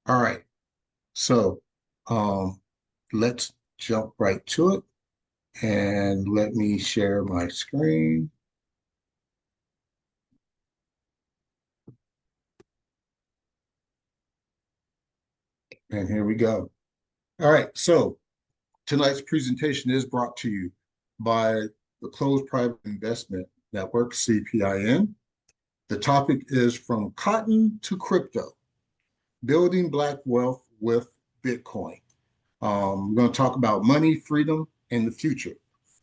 All right. So um, let's jump right to it and let me share my screen. And here we go. All right. So tonight's presentation is brought to you by the Closed Private Investment Network, CPIN. The topic is From Cotton to Crypto, Building Black Wealth with Bitcoin. We're going to talk about money, freedom, and the future.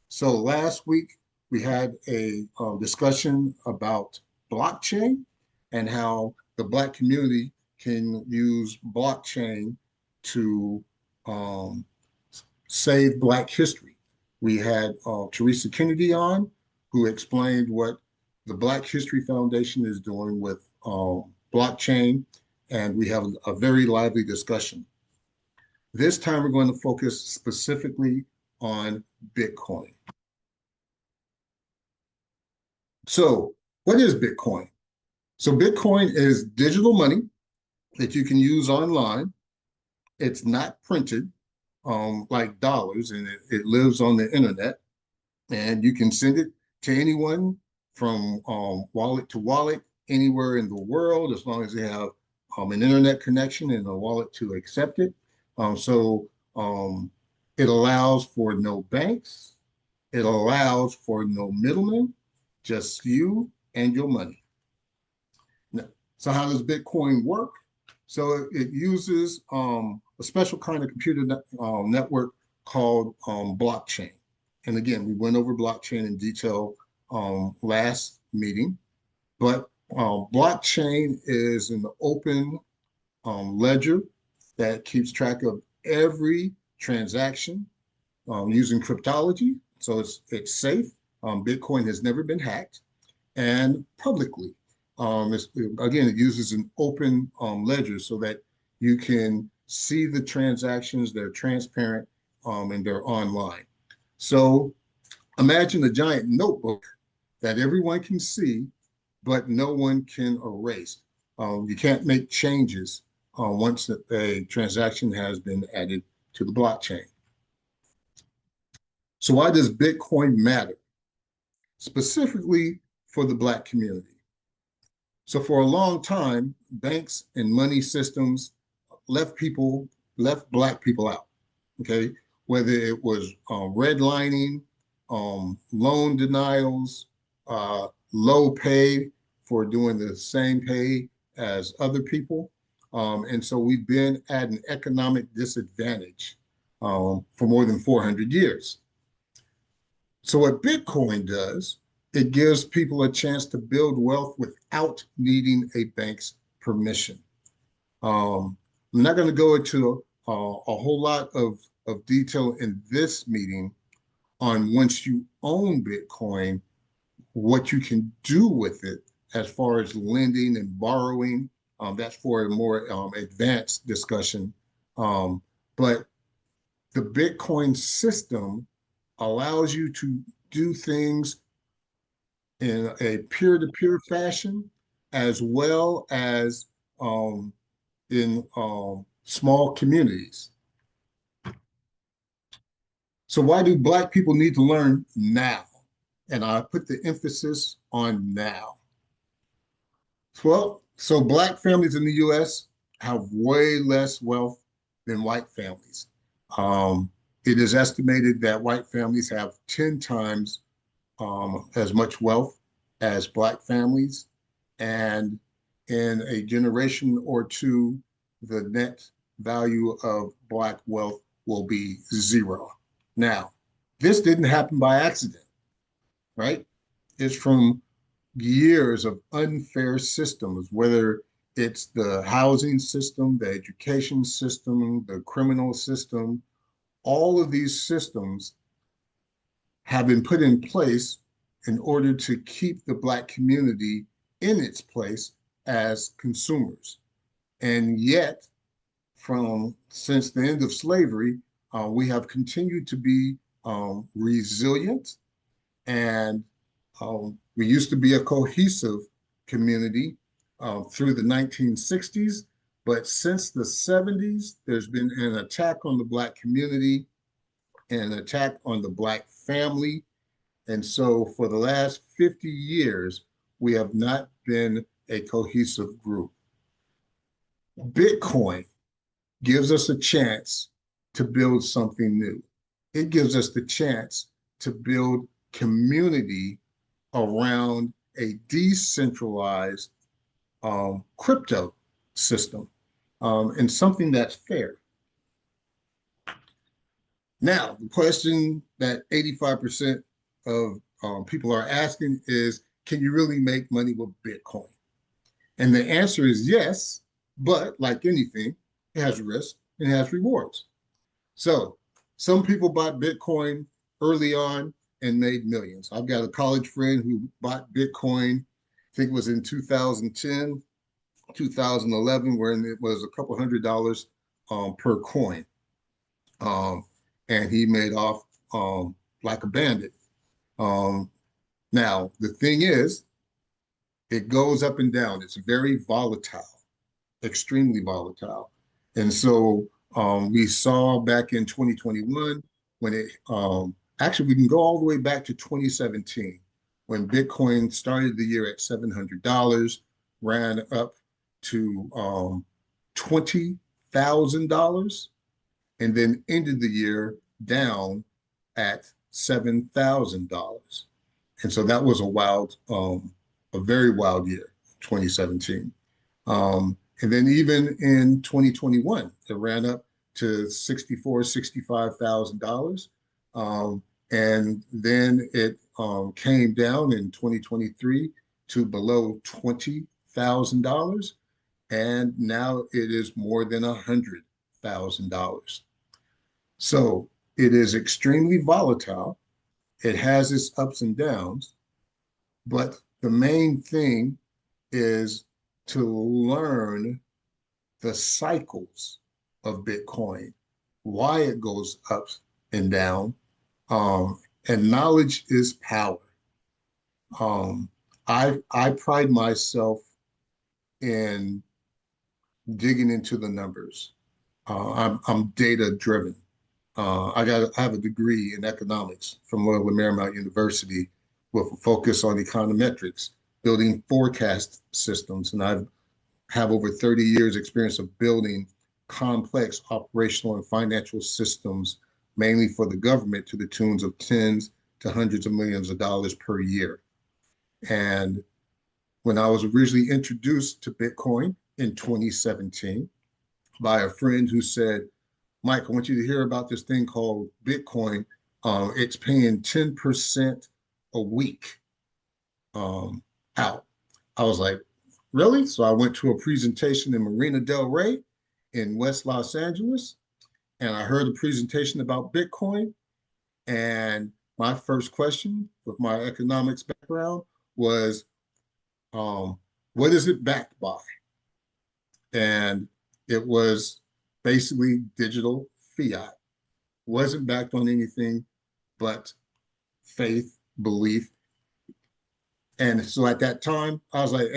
So last week we had a discussion about blockchain and how the Black community can use blockchain to um, save Black history. We had Teresa Kennedy on, who explained what the Black History Foundation is doing with blockchain, and we have a very lively discussion. This time we're going to focus specifically on Bitcoin. So, what is Bitcoin? So, Bitcoin is digital money that you can use online. It's not printed like dollars, and it lives on the internet. And you can send it to anyone from wallet to wallet anywhere in the world, as long as they have an internet connection and a wallet to accept it. So it allows for no banks. It allows for no middlemen, just you and your money. So how does Bitcoin work? So it uses a special kind of computer network called blockchain. And again, we went over blockchain in detail last meeting, but blockchain is an open ledger that keeps track of every transaction using cryptology. So it's safe. Bitcoin has never been hacked and publicly. Again, it uses an open ledger so that you can see the transactions, they're transparent, and they're online. So imagine a giant notebook that everyone can see, but no one can erase. You can't make changes once a transaction has been added to the blockchain. So why does Bitcoin matter? Specifically for the Black community. So for a long time, banks and money systems left Black people out. Okay, whether it was redlining, loan denials, low pay for doing the same pay as other people, and so we've been at an economic disadvantage for more than 400 years. So what Bitcoin does, it gives people a chance to build wealth without needing a bank's permission. I'm not going to go into a whole lot of detail in this meeting on once you own Bitcoin, what you can do with it as far as lending and borrowing. That's for a more advanced discussion. But the Bitcoin system allows you to do things in a peer-to-peer fashion, as well as in small communities. So why do Black people need to learn now? And I put the emphasis on now. Well, so Black families in the US have way less wealth than white families. Um, it is estimated that white families have 10 times as much wealth as Black families. And in a generation or two, the net value of Black wealth will be zero. Now, this didn't happen by accident, right? It's from years of unfair systems, whether it's the housing system, the education system, the criminal system. All of these systems have been put in place in order to keep the Black community in its place as consumers. And yet, from since the end of slavery, we have continued to be resilient, and we used to be a cohesive community through the 1960s. But since the 70s, there's been an attack on the Black community, and an attack on the Black family. And so for the last 50 years, we have not been a cohesive group. Bitcoin gives us a chance to build something new. It gives us the chance to build community around a decentralized crypto system, and something that's fair. Now, the question that 85% of people are asking is, can you really make money with Bitcoin? And the answer is yes, but like anything, it has risks and it has rewards. So some people bought Bitcoin early on and made millions. I've got a college friend who bought Bitcoin, I think it was in 2010, 2011, when it was a couple $100 per coin. Um, and he made off like a bandit. Um, Now, the thing is, it goes up and down. It's very volatile, extremely volatile. And so we saw back in 2021 when actually, we can go all the way back to 2017 when Bitcoin started the year at $700, ran up to $20,000, and then ended the year down at $7,000. And so that was a very wild year, 2017. And then even in 2021, it ran up to $65,000. And then it came down in 2023 to below $20,000. And now it is more than $100,000. So it is extremely volatile. It has its ups and downs, but the main thing is to learn the cycles of Bitcoin, why it goes up and down. And knowledge is power. Um, I pride myself in digging into the numbers. I'm data driven. I have a degree in economics from Loyola Marymount University with a focus on econometrics, building forecast systems, and I have over 30 years experience of building complex operational and financial systems, mainly for the government, to the tunes of tens to hundreds of millions of dollars per year. And when I was originally introduced to Bitcoin in 2017 by a friend who said, Mike, I want you to hear about this thing called Bitcoin. It's paying 10% a week um, out. I was like, really? So I went to a presentation in Marina Del Rey in West Los Angeles, and I heard a presentation about Bitcoin. And my first question with my economics background was, um, what is it backed by? And it was basically digital fiat. Wasn't backed on anything but faith, belief. And so at that time, I was like,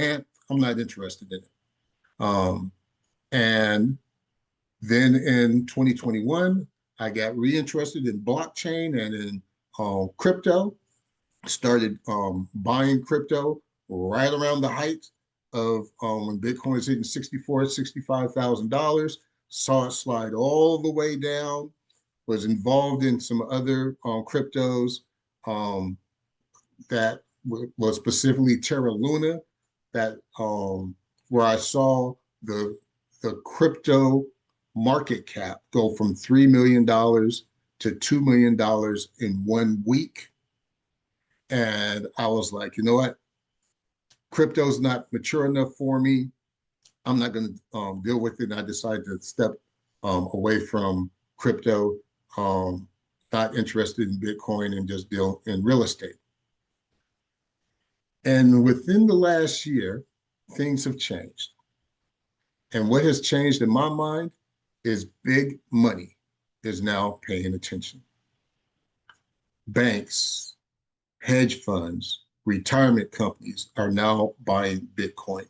I'm not interested in it. Um, and then in 2021, I got reinterested in blockchain and in crypto, started buying crypto right around the height of when Bitcoin was hitting $65,000, saw it slide all the way down, was involved in some other cryptos um, that was specifically Terra Luna, that where I saw the crypto market cap go from $3 million to $2 million in 1 week. And I was like, you know what? Crypto's not mature enough for me. I'm not going to deal with it. And I decided to step away from crypto, um, not interested in Bitcoin, and just deal in real estate. And within the last year, things have changed. And what has changed in my mind is big money is now paying attention. Banks, hedge funds, retirement companies are now buying Bitcoin.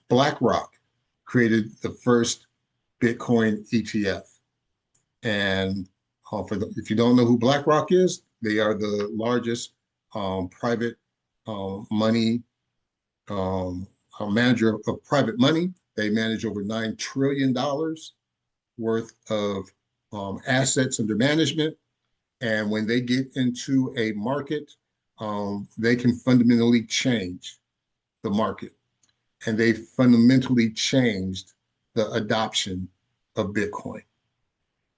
BlackRock created the first Bitcoin ETF. And if you don't know who BlackRock is, they are the largest private money um, manager of private money. They manage over $9 trillion worth of assets under management. And when they get into a market, they can fundamentally change the market. And they fundamentally changed the adoption of Bitcoin.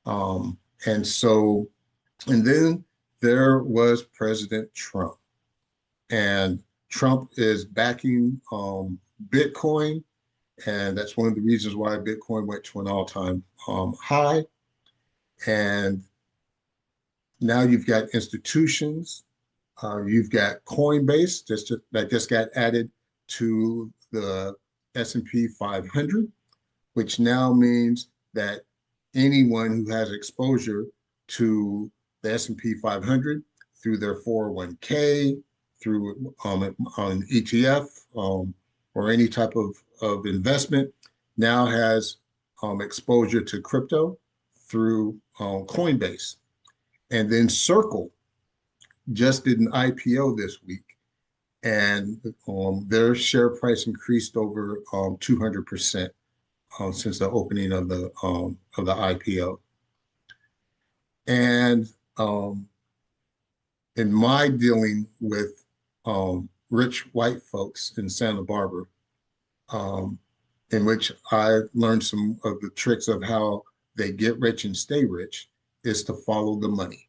Um, and so, and then there was President Trump. And Trump is backing Bitcoin. And that's one of the reasons why Bitcoin went to an all-time high. And now you've got institutions. You've got Coinbase that just got added to the S&P 500, which now means that anyone who has exposure to the S&P 500 through their 401k, through an ETF, or any type of investment now has exposure to crypto through Coinbase. And then Circle just did an IPO this week, and their share price increased over 200% since the opening of the IPO. And in my dealing with rich white folks in Santa Barbara, um, in which I learned some of the tricks of how they get rich and stay rich, is to follow the money.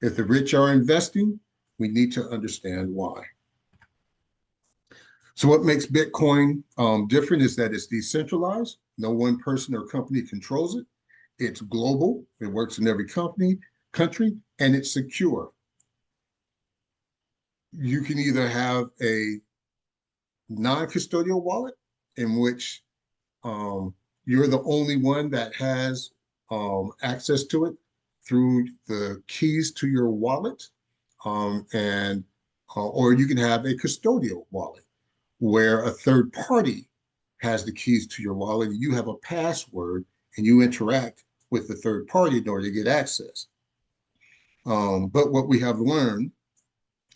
If the rich are investing, we need to understand why. So what makes Bitcoin different is that it's decentralized. No one person or company controls it. It's global. It works in every country, and it's secure. You can either have a non-custodial wallet in which you're the only one that has access to it through the keys to your wallet, and or you can have a custodial wallet where a third party has the keys to your wallet and you have a password and you interact with the third party in order to get access. But what we have learned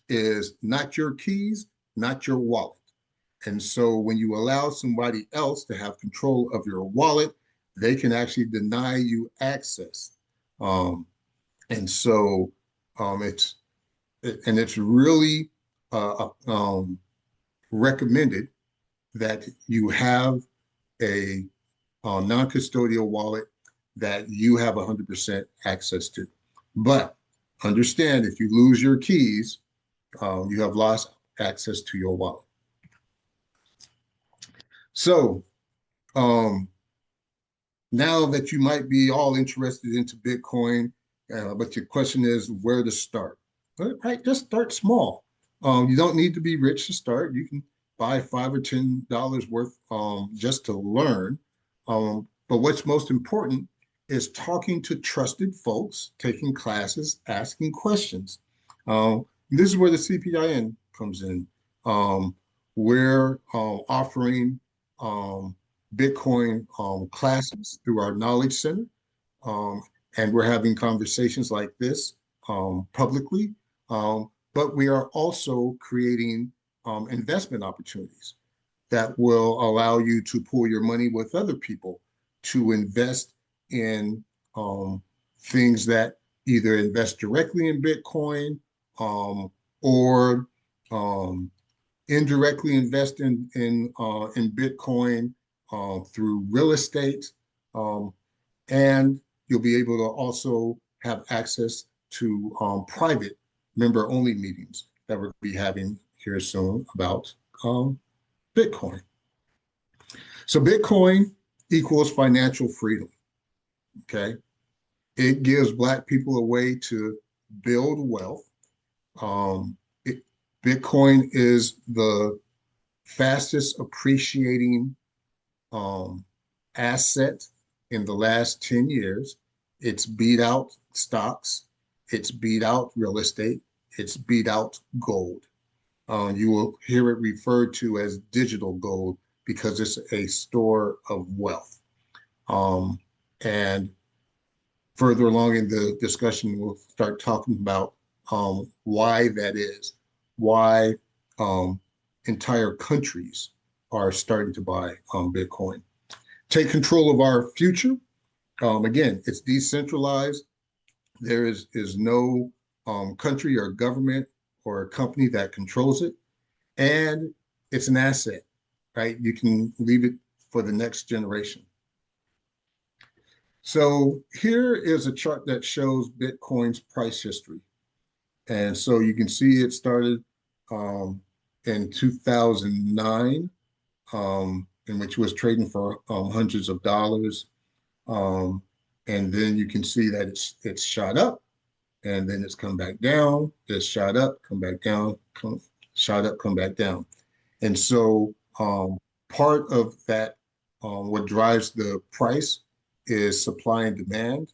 is not your keys, not your wallet. And so when you allow somebody else to have control of your wallet, they can actually deny you access. Um, and so it's really recommended that you have a non-custodial wallet that you have 100% access to. But understand, if you lose your keys, you have lost access to your wallet. So um, now that you might be all interested into Bitcoin, but your question is where to start. Right, just start small. You don't need to be rich to start. You can buy $5 or $10 worth just to learn. But what's most important is talking to trusted folks, taking classes, asking questions. This is where the CPIN comes in. We're offering Bitcoin classes through our Knowledge Center. Um, and we're having conversations like this publicly. But we are also creating investment opportunities that will allow you to pool your money with other people to invest in things that either invest directly in Bitcoin or indirectly invest in Bitcoin through real estate, and you'll be able to also have access to private member-only meetings that we'll be having here soon about Bitcoin. So Bitcoin equals financial freedom. Okay, it gives Black people a way to build wealth. Um, Bitcoin is the fastest appreciating asset in the last 10 years. It's beat out stocks, it's beat out real estate, it's beat out gold. You will hear it referred to as digital gold because it's a store of wealth. Um, and further along in the discussion, we'll start talking about why that is, why um, entire countries are starting to buy Bitcoin. Take control of our future. Again, it's decentralized. There is no country or government or company that controls it, and it's an asset, right? You can leave it for the next generation. So here is a chart that shows Bitcoin's price history. And so you can see it started um, in 2009, in which was trading for hundreds of dollars. Um, and then you can see that it's shot up, and then it's come back down. It's shot up, come back down, shot up, come back down. And so part of that, what drives the price is supply and demand,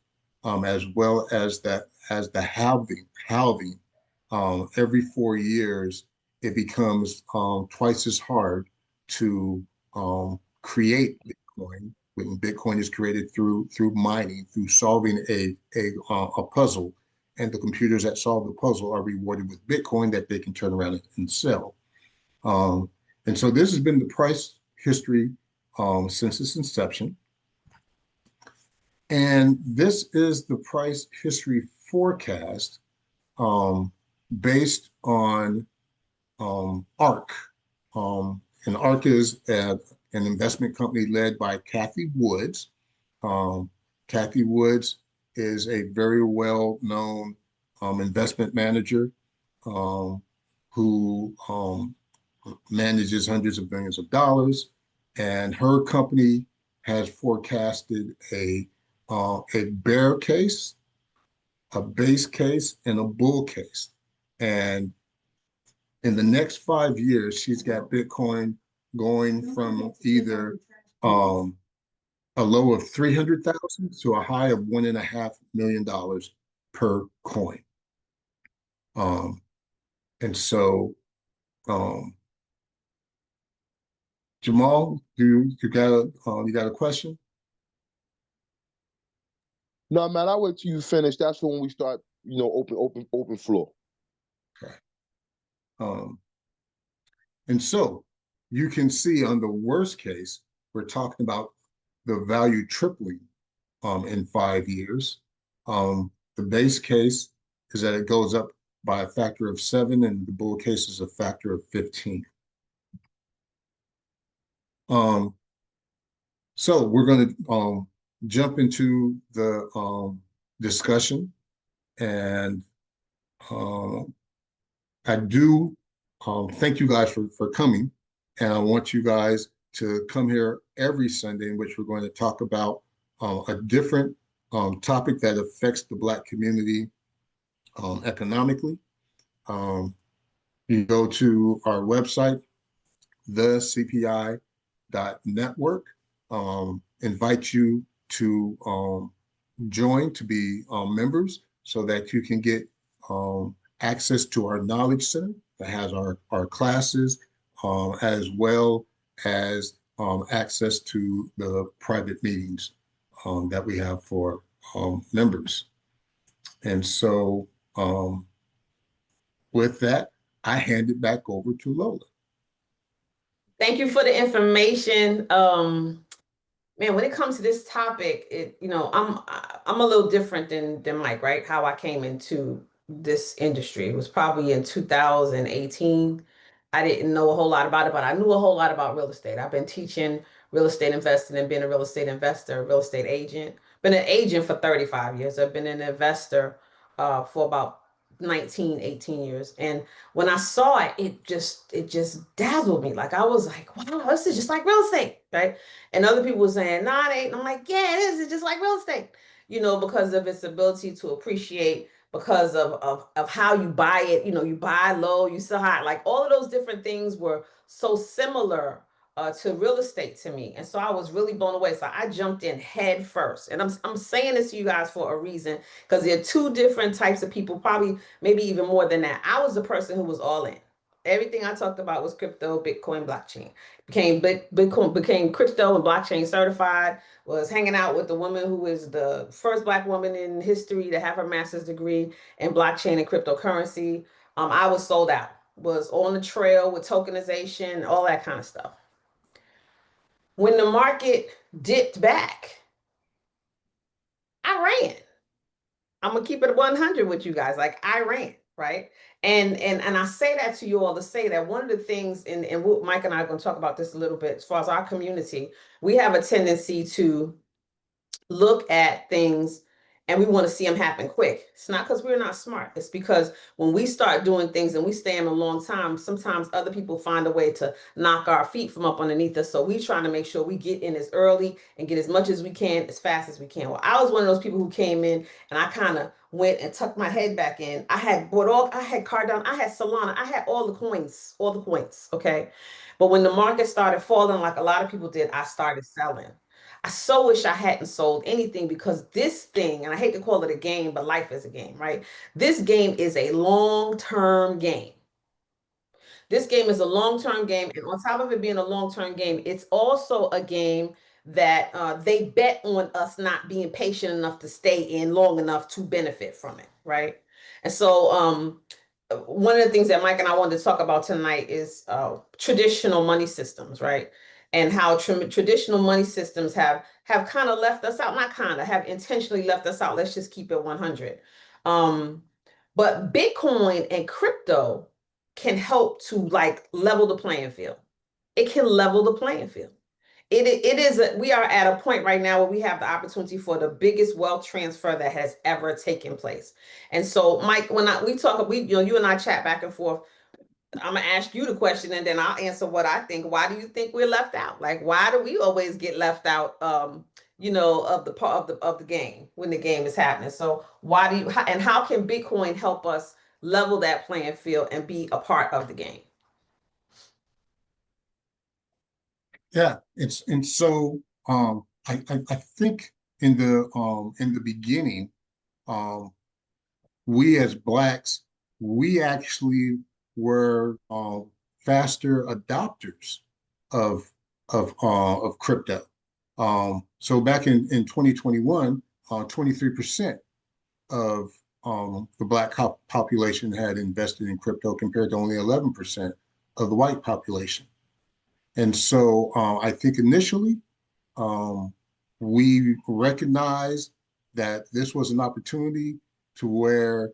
as well as that as the halving. Every 4 years, it becomes twice as hard to create Bitcoin. When Bitcoin is created through mining, through solving a puzzle, and the computers that solve the puzzle are rewarded with Bitcoin that they can turn around and sell. Um, and so this has been the price history since its inception. And this is the price history forecast um, based on ARK. And ARK is an investment company led by Cathie Woods. Um, Cathie Woods is a very well-known investment manager um, who manages hundreds of billions of dollars, and her company has forecasted a bear case, a base case, and a bull case. And in the next 5 years, she's got Bitcoin going from either um, a low of 300,000 to a high of $1.5 million per coin. Um, and so um, Jamal, you got a question? No, man, I'll wait till you finish. That's when we start, open floor. Okay. Um, and so you can see on the worst case, we're talking about the value tripling in 5 years. The base case is that it goes up by a factor of 7, and the bull case is a factor of 15. Um, so we're going to jump into the discussion, and I do thank you guys for coming, and I want you guys to come here every Sunday in which we're going to talk about a different topic that affects the Black community economically. Um, you go to our website, thecpi.network, invite you to join to be members so that you can get access to our knowledge center that has our classes, as well as access to the private meetings that we have for members. And so with that, I hand it back over to Lola. Thank you for the information. Man, when it comes to this topic, I'm a little different than Mike, right? How I came into this industry. It was probably in 2018. I didn't know a whole lot about it, but I knew a whole lot about real estate. I've been teaching real estate investing and being a real estate investor, real estate agent. Been an agent for 35 years. I've been an investor for about 19, 18 years. And when I saw it, it just dazzled me. Like I was like, wow, this is just like real estate, right? And other people were saying, nah, it ain't. I'm like, yeah, it is. It's just like real estate, because of its ability to appreciate, because of how you buy it. You buy low, you sell high. Like all of those different things were so similar to real estate to me. And so I was really blown away. So I jumped in head first. And I'm saying this to you guys for a reason, because there are two different types of people, probably maybe even more than that. I was the person who was all in. Everything I talked about was crypto, Bitcoin, blockchain. Bitcoin became crypto and blockchain certified. Was hanging out with the woman who is the first Black woman in history to have her master's degree in blockchain and cryptocurrency. I was sold out. Was on the trail with tokenization, all that kind of stuff. When the market dipped back, I ran. I'm gonna keep it 100 with you guys. Like I ran, right? And I say that to you all to say that one of the things, and Mike and I are gonna talk about this a little bit as far as our community, we have a tendency to look at things and we want to see them happen quick. It's not because we're not smart. It's because when we start doing things and we stay in a long time, sometimes other people find a way to knock our feet from up underneath us. So we trying to make sure we get in as early and get as much as we can, as fast as we can. Well, I was one of those people who came in and I kind of went and tucked my head back in. I had Cardano, I had Solana, I had all the coins, okay? But when the market started falling, like a lot of people did, I started selling. I so wish I hadn't sold anything because this thing, and I hate to call it a game, but life is a game, right? This game is a long-term game. This game is a long-term game, and on top of it being a long-term game, it's also a game that they bet on us not being patient enough to stay in long enough to benefit from it, right? And so, one of the things that Mike and I wanted to talk about tonight is traditional money systems, right? And how traditional money systems have kind of left us out, not kind of, have intentionally left us out. Let's just keep it 100. Um, but Bitcoin and crypto can help to like level the playing field. It can level the playing field. We are at a point right now where we have the opportunity for the biggest wealth transfer that has ever taken place. And so, Mike, we talk, you and I chat back and forth. I'm gonna ask you the question and then I'll answer what I think. Why do you think we're left out? Like, why do we always get left out? Of the part of the game when the game is happening. So why do you and how can Bitcoin help us level that playing field and be a part of the game? Yeah, it's and so I think in the beginning, um we as Blacks, we actually were faster adopters of of crypto. So back in 2021, 23% of the Black population had invested in crypto compared to only 11% of the white population. And so I think initially um, we recognized that this was an opportunity to where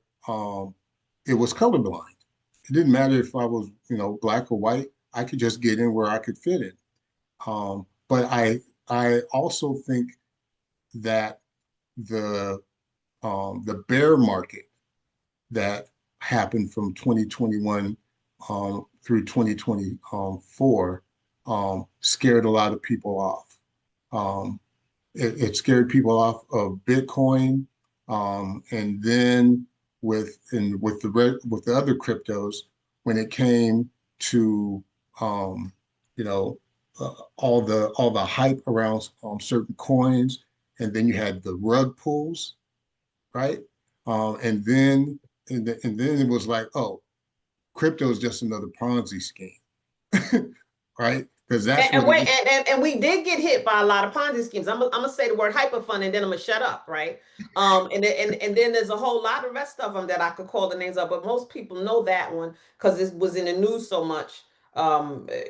it was colorblind. It didn't matter if I was, black or white. I could just get in where I could fit in. But I also think that the bear market that happened from 2021 through 2024 scared a lot of people off. Um, it scared people off of Bitcoin, and then with the other cryptos, when it came to you know all the hype around certain coins, and then you had the rug pulls, right? And then and then it was like, oh, crypto is just another Ponzi scheme, right? Because that's And what it wait, is. and we did get hit by a lot of Ponzi schemes. I'm gonna say the word hyperfund and then I'm gonna shut up, right? And then there's a whole lot of rest of them that I could call the names of, but most people know that one because it was in the news so much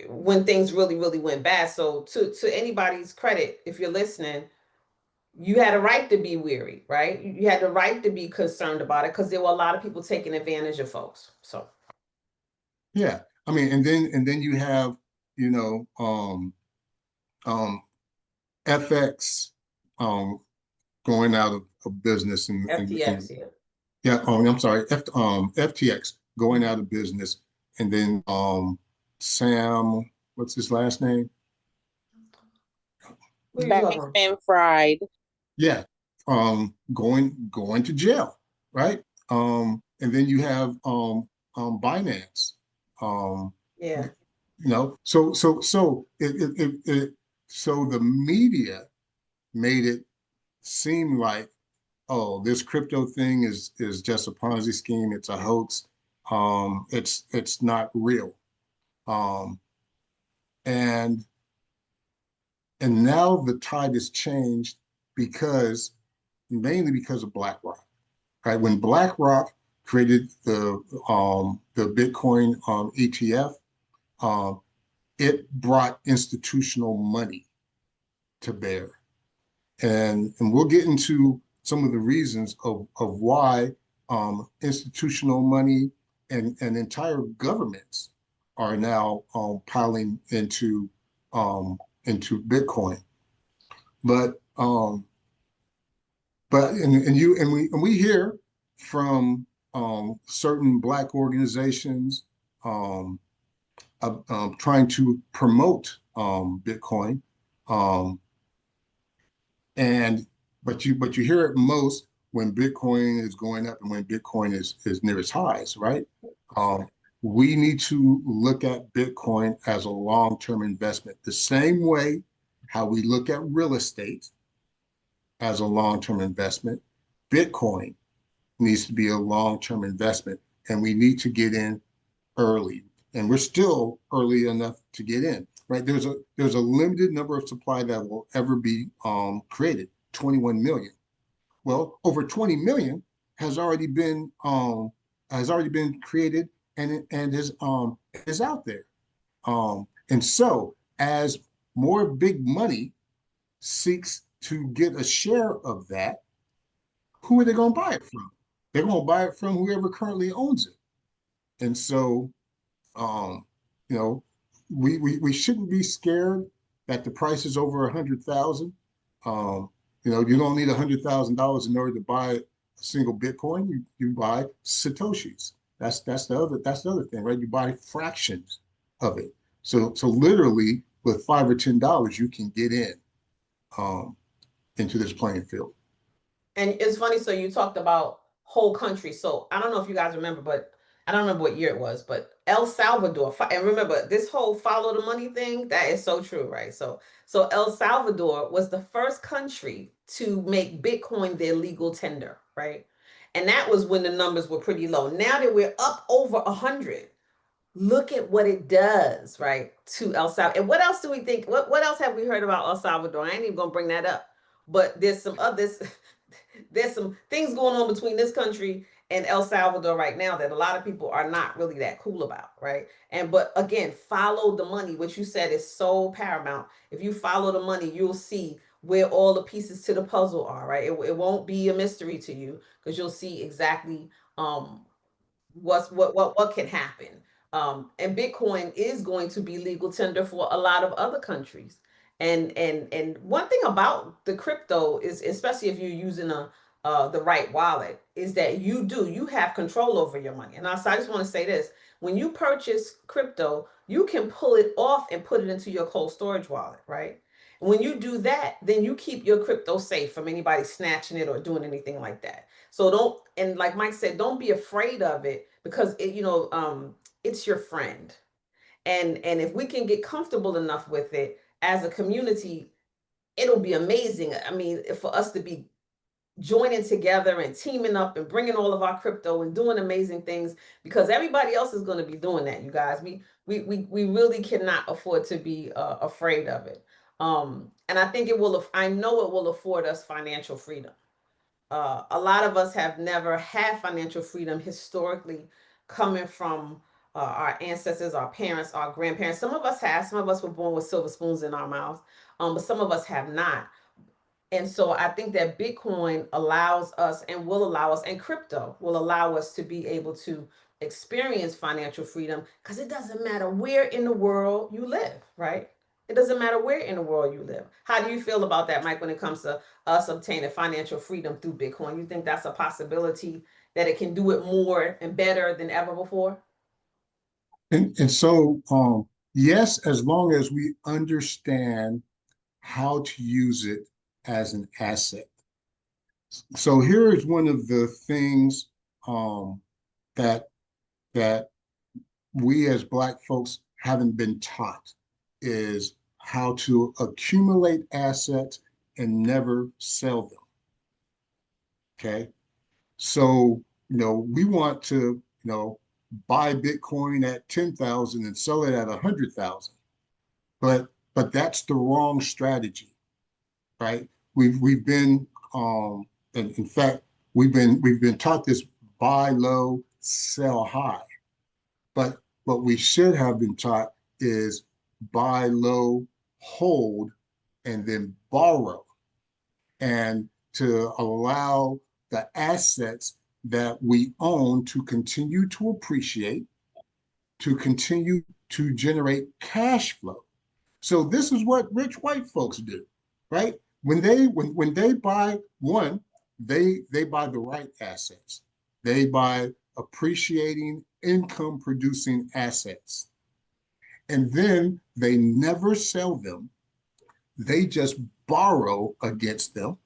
when things really went bad. So to anybody's credit, if you're listening, you had a right to be weary, right? You had the right to be concerned about it because there were a lot of people taking advantage of folks. So Yeah, I mean, and then you have, you know, um, FX going out of business, and FTX, yeah. yeah, I'm sorry, FTX going out of business, and then Sam, what's his last name? Who are you talking about? Bankman Fried. Yeah, going to jail, right? And then you have Binance. Um, Yeah. so the media made it seem like, oh, this crypto thing is just a Ponzi scheme, it's a hoax. It's not real. Um, and and now the tide has changed because mainly because of BlackRock. Right? When BlackRock created the Bitcoin ETF, um, it brought institutional money to bear. And we'll get into some of the reasons of why institutional money and entire governments are now piling um, into Bitcoin. But and we hear from certain Black organizations um, trying to promote Bitcoin, um, and but you hear it most when Bitcoin is going up and when Bitcoin is near its highs, right? Um, we need to look at Bitcoin as a long-term investment, the same way how we look at real estate as a long-term investment. Bitcoin needs to be a long-term investment, and we need to get in early. And we're still early enough to get in, right? There's a limited number of supply that will ever be created, 21 million. Well, over 20 million has already been created and is out there. And so as more big money seeks to get a share of that, who are they going to buy it from? They're going to buy it from whoever currently owns it. And so, um, you know, we shouldn't be scared that the price is over 100,000. You don't need $100,000 in order to buy a single Bitcoin. You buy Satoshis. That's the other thing, right? You buy fractions of it. So literally with $5 or $10, you can get in um, into this playing field. And it's funny, so you talked about whole country. So I don't know if you guys remember, but I don't remember what year it was, but El Salvador, and remember this whole follow the money thing, that is so true, right? So El Salvador was the first country to make Bitcoin their legal tender, right? And that was when the numbers were pretty low. Now that we're up over 100, look at what it does, right, to El Salvador. And what else do we think? What else have we heard about El Salvador? I ain't even gonna bring that up. But there's some others, there's some things going on between this country and El Salvador right now that a lot of people are not really that cool about, right? And but again, follow the money, which you said is so paramount. If you follow the money, you'll see where all the pieces to the puzzle are, right? It won't be a mystery to you because you'll see exactly what can happen. And Bitcoin is going to be legal tender for a lot of other countries. And one thing about the crypto is, especially if you're using the right wallet, is that you have control over your money. And also, I just want to say this: when you purchase crypto, you can pull it off and put it into your cold storage wallet, right? When you do that, then you keep your crypto safe from anybody snatching it or doing anything like that. So don't, and like Mike said, don't be afraid of it because it's your friend. And if we can get comfortable enough with it as a community, it'll be amazing. I mean, for us to be joining together and teaming up and bringing all of our crypto and doing amazing things because everybody else is going to be doing that, you guys. We really cannot afford to be afraid of it. And I think I know it will afford us financial freedom. A lot of us have never had financial freedom historically, coming from our ancestors, our parents, our grandparents. Some of us have, some of us were born with silver spoons in our mouths, but some of us have not. And so I think that Bitcoin allows us and will allow us, and crypto will allow us to be able to experience financial freedom because it doesn't matter where in the world you live, right? It doesn't matter where in the world you live. How do you feel about that, Mike, when it comes to us obtaining financial freedom through Bitcoin? You think that's a possibility that it can do it more and better than ever before? And so, yes, as long as we understand how to use it as an asset. So here is one of the things um, that that we as Black folks haven't been taught is how to accumulate assets and never sell them. Okay, so we want to buy Bitcoin at 10,000 and sell it at 100,000. But that's the wrong strategy, right? We've been and in fact we've been taught this: buy low, sell high. But what we should have been taught is buy low, hold, and then borrow, and to allow the assets that we own to continue to appreciate, to continue to generate cash flow. So this is what rich white folks do, right? When they buy one, they buy the right assets. They buy appreciating income producing assets. And then they never sell them. They just borrow against them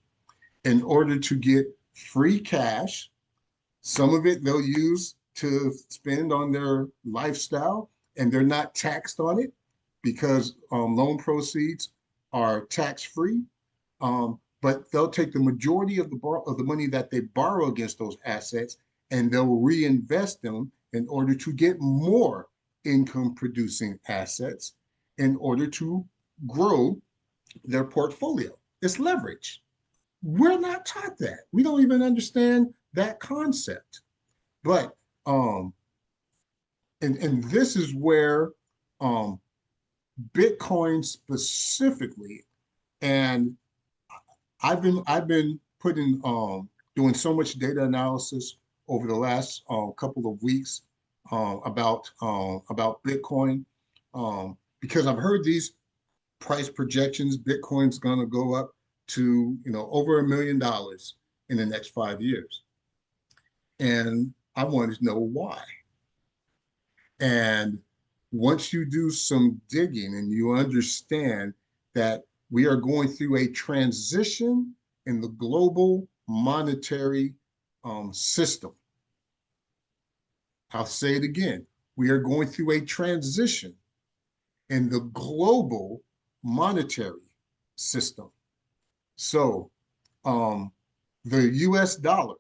in order to get free cash. Some of it they'll use to spend on their lifestyle, and they're not taxed on it because loan proceeds are tax free. But they'll take the majority of the money that they borrow against those assets, and they'll reinvest them in order to get more income producing assets in order to grow their portfolio. It's leverage. We're not taught that. We don't even understand that concept. But and this is where um Bitcoin specifically, and I've been putting doing so much data analysis over the last couple of weeks about Bitcoin, because I've heard these price projections. Bitcoin's going to go up to over $1 million in the next 5 years, and I wanted to know why. And once you do some digging and you understand that we are going through a transition in the global monetary system. I'll say it again. We are going through a transition in the global monetary system. So the US dollar,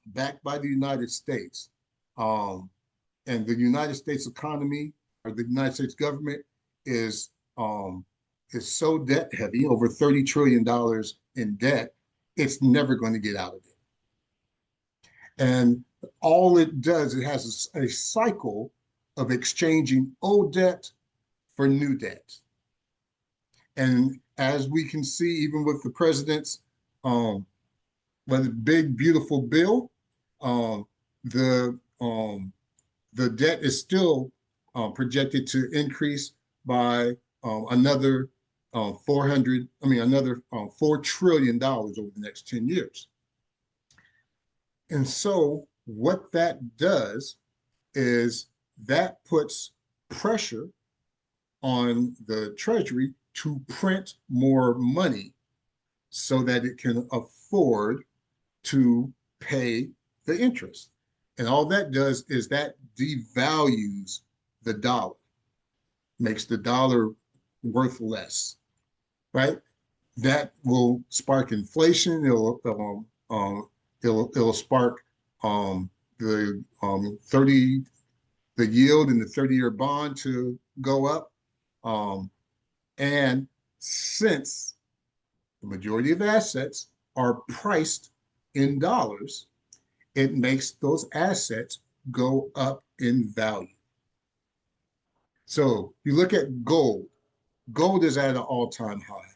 backed by the United States, and the United States economy, or the United States government, is so debt heavy, over $30 trillion in debt. It's never going to get out of it. And all it does, it has a cycle of exchanging old debt for new debt. And as we can see, even with the president's big beautiful bill, the the debt is still projected to increase by another $4 trillion over the next 10 years. And so what that does is that puts pressure on the Treasury to print more money so that it can afford to pay the interest. And all that does is that devalues the dollar, makes the dollar worth less, right? That will spark inflation. It'll spark the 30 the yield in the 30-year bond to go up. And since the majority of assets are priced in dollars, it makes those assets go up in value. So you look at gold. Gold is at an all-time high.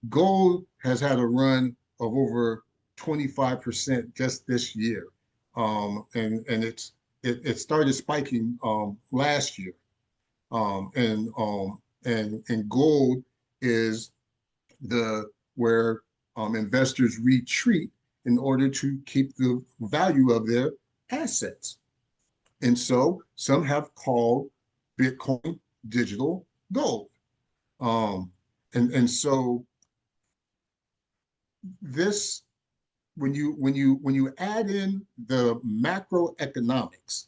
Gold has had a run of over 25% just this year. And it started spiking last year. And gold is where investors retreat in order to keep the value of their assets. And so some have called Bitcoin digital gold. And so this, when you add in the macroeconomics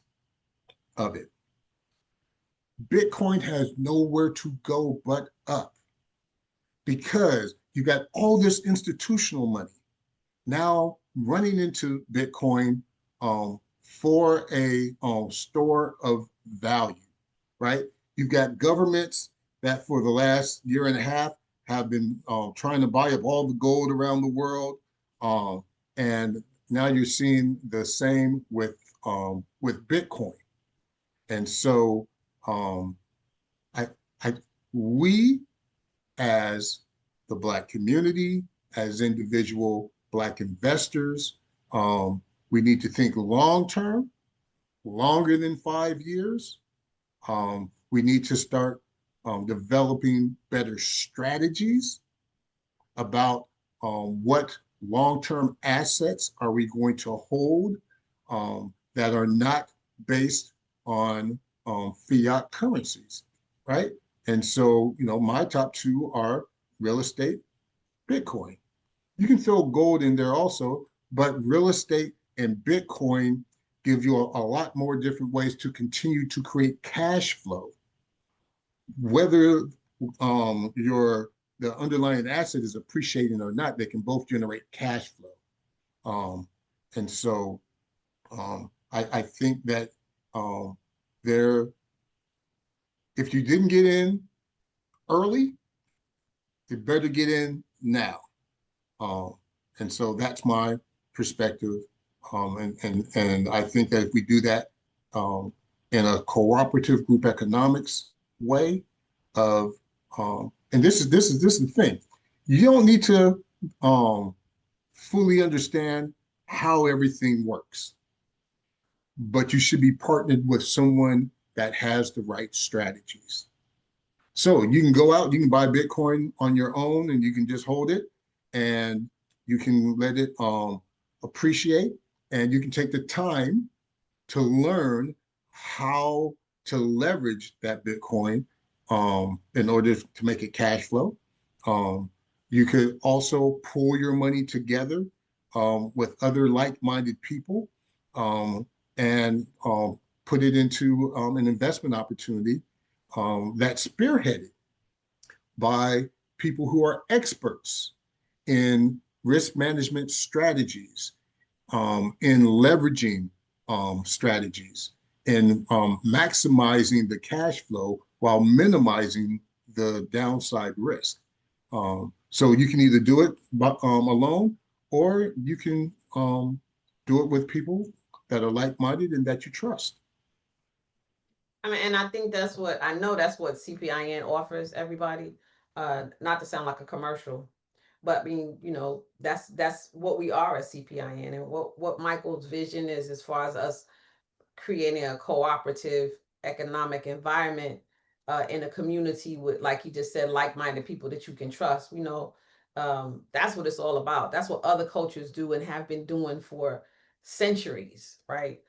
of it, Bitcoin has nowhere to go but up, because you got all this institutional money now running into Bitcoin for a store of value, right? You've got governments that for the last year and a half have been trying to buy up all the gold around the world, um, and now you're seeing the same with Bitcoin. And so um, I, I, we as the Black community, as individual Black investors, we need to think long term, longer than 5 years. We need to start developing better strategies about what long-term assets are we going to hold that are not based on fiat currencies, right? And so, my top two are real estate, Bitcoin. You can throw gold in there also, but real estate and Bitcoin give you a lot more different ways to continue to create cash flow. Whether your the underlying asset is appreciating or not, they can both generate cash flow. And so I think that there, if you didn't get in early, you better get in now. Um, and so that's my perspective. And I think that if we do that in a cooperative group economics way of, and this is the thing, you don't need to fully understand how everything works, but you should be partnered with someone that has the right strategies. So you can go out, you can buy Bitcoin on your own, and you can just hold it, and you can let it appreciate, and you can take the time to learn how to leverage that Bitcoin in order to make it cash flow. You could also pool your money together with other like-minded people um, and put it into an investment opportunity that's spearheaded by people who are experts in risk management strategies, in leveraging strategies, in maximizing the cash flow while minimizing the downside risk. So you can either do it alone, or you can do it with people that are like-minded and that you trust. I mean, and I think I know that's what CPIN offers everybody. Not to sound like a commercial, but I mean, that's what we are at CPIN, and what Michael's vision is as far as us creating a cooperative economic environment in a community with, like he just said, like-minded people that you can trust. That's what it's all about. That's what other cultures do and have been doing for centuries, right?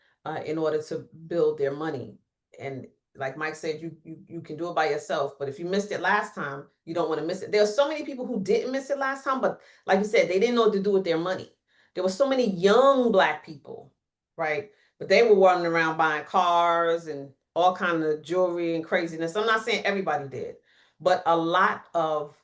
In order to build their money. And like Mike said, you can do it by yourself, but if you missed it last time, you don't want to miss it. There are so many people who didn't miss it last time, but like you said, they didn't know what to do with their money. There were so many young Black people, right? But they were running around buying cars and all kind of jewelry and craziness. I'm not saying everybody did, but a lot of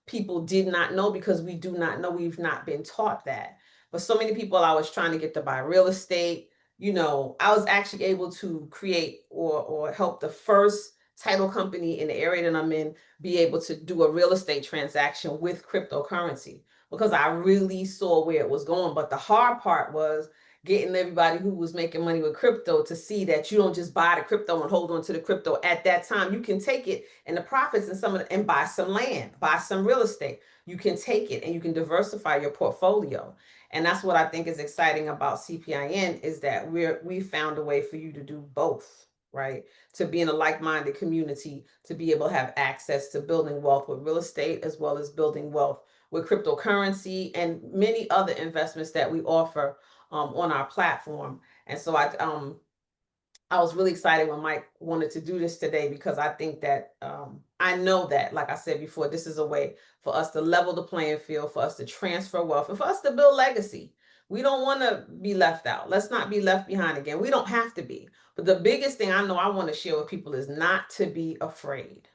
people did not know, because we do not know. We've not been taught that. But so many people I was trying to get to buy real estate. I was actually able to create or help the first title company in the area that I'm in be able to do a real estate transaction with cryptocurrency, because I really saw where it was going. But the hard part was getting everybody who was making money with crypto to see that you don't just buy the crypto and hold on to the crypto at that time. You can take it and the profits and buy some land, buy some real estate. You can take it and you can diversify your portfolio. And that's what I think is exciting about CPIN, is that we found a way for you to do both, right? To be in a like-minded community, to be able to have access to building wealth with real estate, as well as building wealth with cryptocurrency and many other investments that we offer on our platform. And so I was really excited when Mike wanted to do this today, because I think that I know that, like I said before, this is a way for us to level the playing field, for us to transfer wealth, and for us to build legacy. We don't want to be left out. Let's not be left behind again. We don't have to be. But the biggest thing I know I want to share with people is not to be afraid,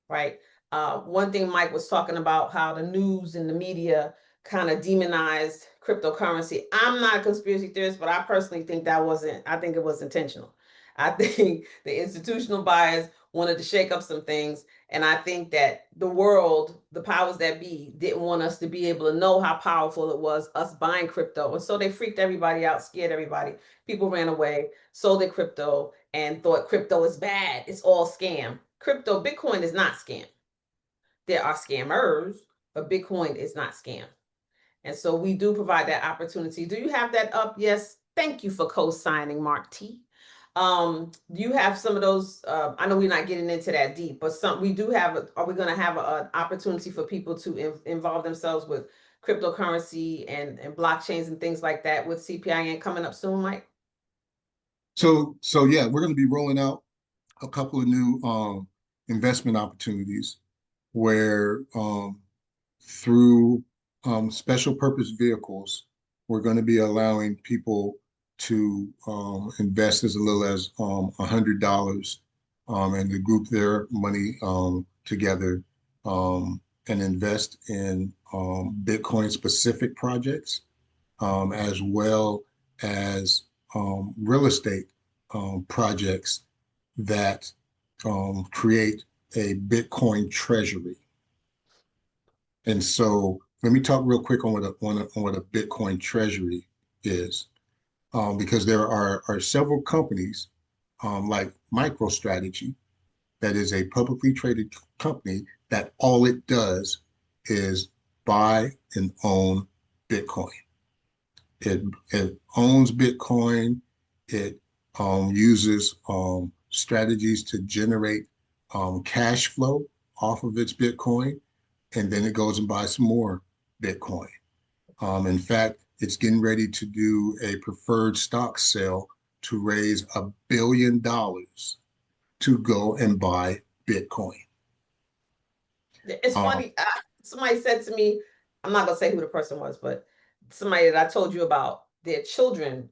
right? One thing Mike was talking about, how the news and the media kind of demonized cryptocurrency. I'm not a conspiracy theorist, but I personally think I think it was intentional. I think the institutional buyers wanted to shake up some things. And I think that the world, the powers that be, didn't want us to be able to know how powerful it was, us buying crypto. And so they freaked everybody out, scared everybody. People ran away, sold their crypto, and thought crypto is bad. It's all scam. Bitcoin is not scam. There are scammers, but Bitcoin is not scam. And so we do provide that opportunity. Do you have that up? Yes. Thank you for co-signing, Mark T. Do you have some of those? I know we're not getting into that deep, but we do have. Are we going to have an opportunity for people to involve themselves with cryptocurrency and blockchains and things like that with CPIN coming up soon, Mike? So yeah, we're going to be rolling out a couple of new investment opportunities where through special purpose vehicles, we're going to be allowing people to invest as little as $100 and to group their money together and invest in Bitcoin specific projects as well as real estate projects that create a Bitcoin treasury. And so let me talk real quick on what a Bitcoin treasury is, because there are several companies like MicroStrategy that is a publicly traded company that all it does is buy and own Bitcoin. It owns Bitcoin. It uses strategies to generate cash flow off of its Bitcoin, and then it goes and buys some more Bitcoin. In fact, it's getting ready to do a preferred stock sale to raise $1 billion to go and buy Bitcoin. It's funny. Somebody said to me, I'm not gonna say who the person was, but somebody that I told you about, their children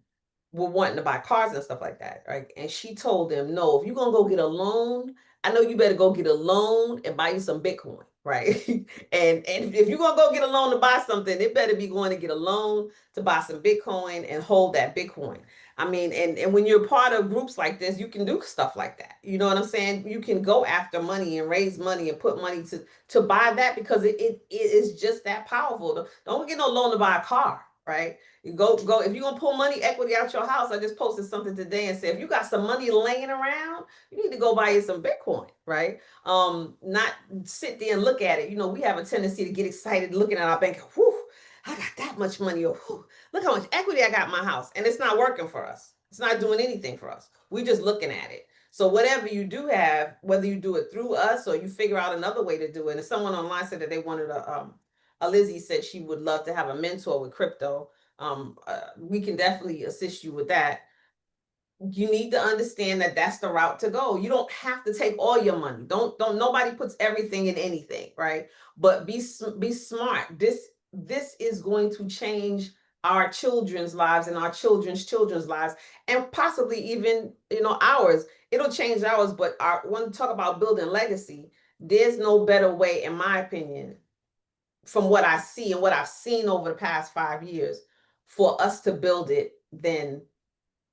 were wanting to buy cars and stuff like that, right? And she told them, no, if you're gonna go get a loan, I know you better go get a loan and buy you some Bitcoin, right? and if you're gonna go get a loan to buy something, it better be going to get a loan to buy some Bitcoin and hold that Bitcoin. I mean, and when you're part of groups like this, you can do stuff like that. You know what I'm saying? You can go after money and raise money and put money to buy that because it is just that powerful. Don't get no loan to buy a car, right? You go if you're gonna pull money equity out your house. I just posted something today and said if you got some money laying around, you need to go buy you some Bitcoin, right? Not sit there and look at it. You know, we have a tendency to get excited looking at our bank. Whew, I got that much money. Or whew, look how much equity I got in my house, and it's not working for us. It's not doing anything for us. We're just looking at it. So whatever you do have, whether you do it through us or you figure out another way to do it. And someone online said that they wanted a Lizzie said she would love to have a mentor with crypto. We can definitely assist you with that. You need to understand that that's the route to go. You don't have to take all your money. Don't nobody puts everything in anything, right? But be smart. This is going to change our children's lives and our children's lives, and possibly even ours. It'll change ours, but when we talk about building legacy, there's no better way, in my opinion, from what I see and what I've seen over the past 5 years, for us to build it than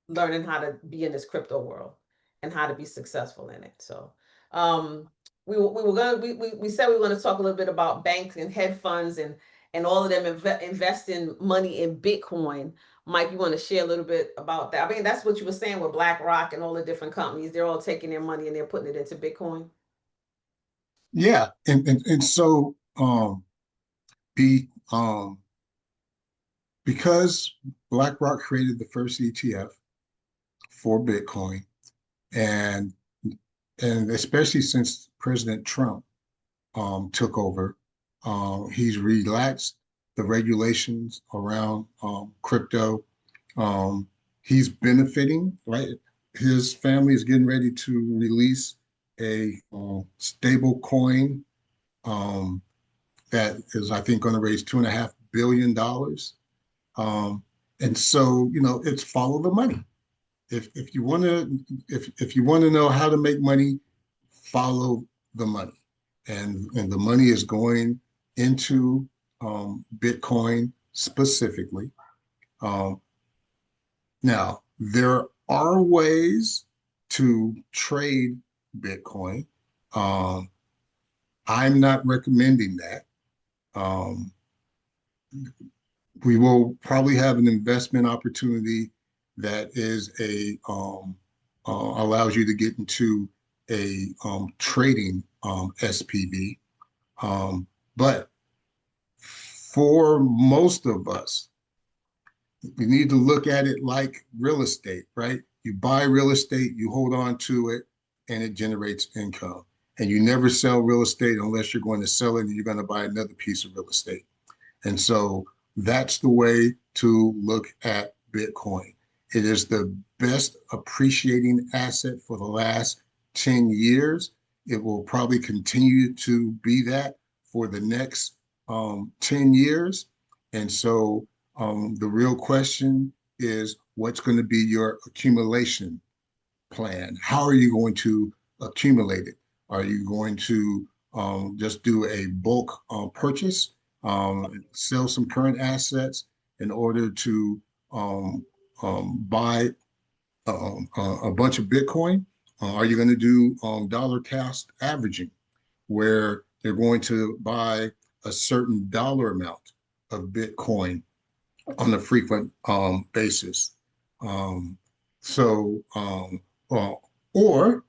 learning how to be in this crypto world and how to be successful in it. So we were gonna we said we were gonna talk a little bit about banks and hedge funds and all of them investing money in Bitcoin. Mike, you want to share a little bit about that? I mean, that's what you were saying with BlackRock and all the different companies. They're all taking their money and they're putting it into Bitcoin. Yeah, and so be because BlackRock created the first ETF for Bitcoin, and especially since President Trump took over, he's relaxed the regulations around crypto. He's benefiting, right? His family is getting ready to release a stable coin that is, I think, going to raise $2.5 billion. And so, it's follow the money. If you want to if you want to know how to make money, follow the money, and the money is going into Bitcoin specifically. Um, Now, there are ways to trade Bitcoin. Um, I'm not recommending that. Um, we will probably have an investment opportunity that is allows you to get into a trading SPV. But for most of us, we need to look at it like real estate, right? You buy real estate, you hold on to it, and it generates income. And you never sell real estate unless you're going to sell it and you're going to buy another piece of real estate. And so that's the way to look at Bitcoin. It is the best appreciating asset for the last 10 years. It will probably continue to be that for the next 10 years. And so the real question is what's going to be your accumulation plan? How are you going to accumulate it? Are you going to just do a bulk purchase, sell some current assets in order to buy a bunch of Bitcoin? Are you going to do dollar cost averaging, where they're going to buy a certain dollar amount of Bitcoin on a frequent basis? Um, so, uh, or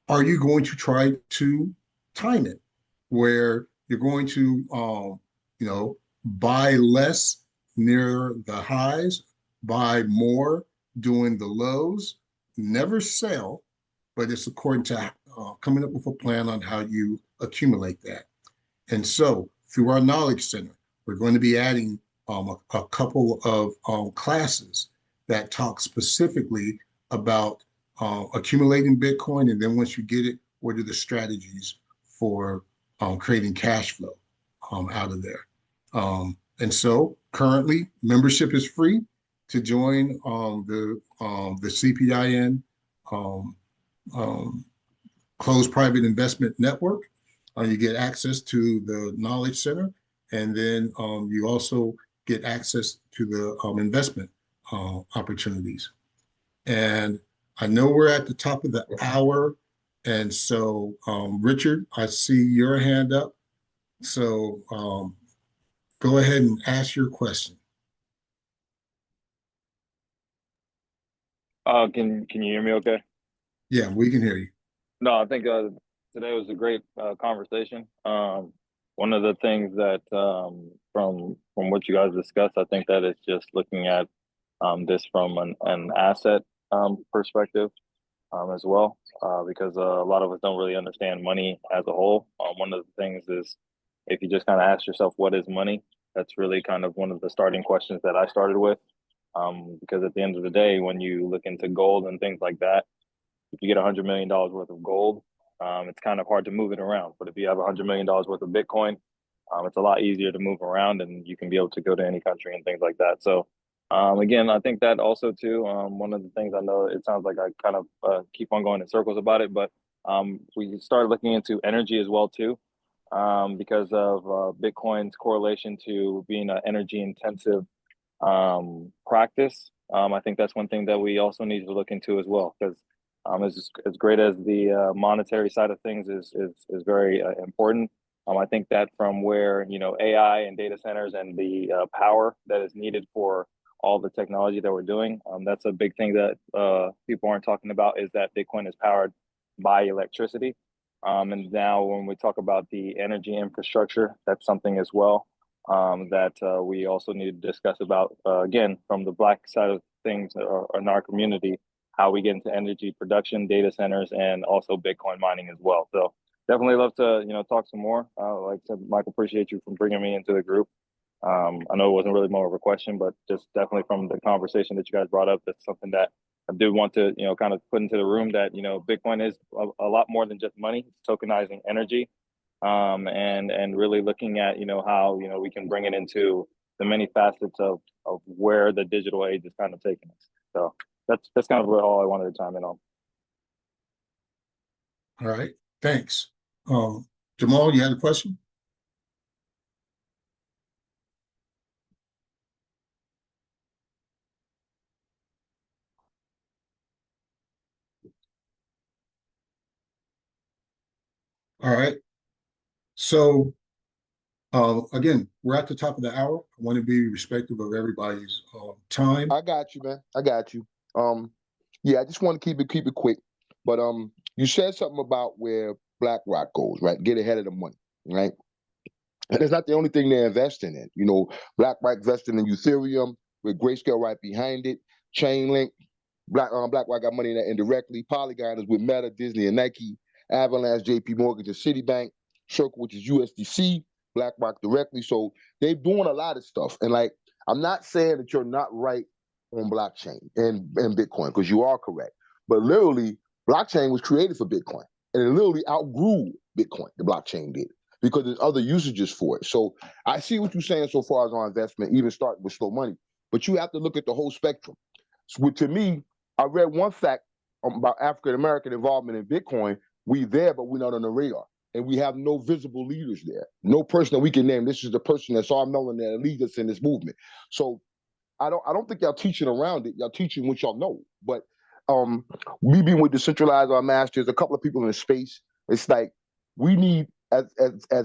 are you going to try to time it where you're going to, buy less near the highs, buy more during the lows, never sell, but it's according to coming up with a plan on how you accumulate that. And so through our Knowledge Center, we're going to be adding a couple of classes that talk specifically about accumulating Bitcoin. And then once you get it, what are the strategies for creating cash flow out of there? And so currently membership is free to join the CPIN um, um, closed private investment network. You get access to the Knowledge Center, and then you also get access to the investment opportunities. And I know we're at the top of the hour, and so Richard, I see your hand up. So go ahead and ask your question. Can you hear me okay? Yeah, we can hear you. No, I think today was a great conversation. One of the things that from what you guys discussed, I think that it's just looking at this from an asset perspective as well, because a lot of us don't really understand money as a whole. One of the things is if you just kind of ask yourself, what is money? That's really kind of one of the starting questions that I started with. Because at the end of the day, when you look into gold and things like that, if you get $100 million worth of gold, it's kind of hard to move it around. But if you have $100 million worth of Bitcoin, it's a lot easier to move around, and you can be able to go to any country and things like that. So, again, I think that also too, one of the things, I know it sounds like I kind of keep on going in circles about it, but we started looking into energy as well too, because of Bitcoin's correlation to being an energy intensive practice. I think that's one thing that we also need to look into as well, because as great as the monetary side of things is very important. I think that from where AI and data centers and the power that is needed for all the technology that we're doing, that's a big thing that people aren't talking about, is that Bitcoin is powered by electricity. And now when we talk about the energy infrastructure, that's something as well that we also need to discuss about, again, from the Black side of things in our community, how we get into energy production, data centers, and also Bitcoin mining as well. So definitely love to, talk some more. Like I said, Mike, appreciate you for bringing me into the group. I know it wasn't really more of a question, but just definitely from the conversation that you guys brought up, that's something that I do want to, kind of put into the room, that, Bitcoin is a lot more than just money. It's tokenizing energy, and really looking at, how, we can bring it into the many facets of where the digital age is kind of taking us. So that's kind of all I wanted to chime in on. All right, thanks. Jamal, you had a question? All right. So again, we're at the top of the hour. I want to be respectful of everybody's time. I got you, man. I got you. Yeah, I just want to keep it quick. But you said something about where BlackRock goes, right? Get ahead of the money, right? And it's not the only thing they're investing in. You know, BlackRock investing in Ethereum with Grayscale right behind it, Chainlink. BlackRock got money in that indirectly. Polygon is with Meta, Disney, and Nike. Avalanche, JP Morgan, and Citibank. Circle, which is USDC. BlackRock directly. So they're doing a lot of stuff. And like, I'm not saying that you're not right on blockchain and Bitcoin, because you are correct. But literally, blockchain was created for Bitcoin. And it literally outgrew Bitcoin, the blockchain did, because there's other usages for it. So I see what you're saying so far as our investment, even starting with slow money. But you have to look at the whole spectrum. So to me, I read one fact about African American involvement in Bitcoin. We there, but we're not on the radar. And we have no visible leaders there. No person that we can name. This is the person that's all knowing that leads us in this movement. So I don't think y'all teaching around it. Y'all teaching what y'all know. But we being with decentralized our masters, a couple of people in the space, it's like we need, as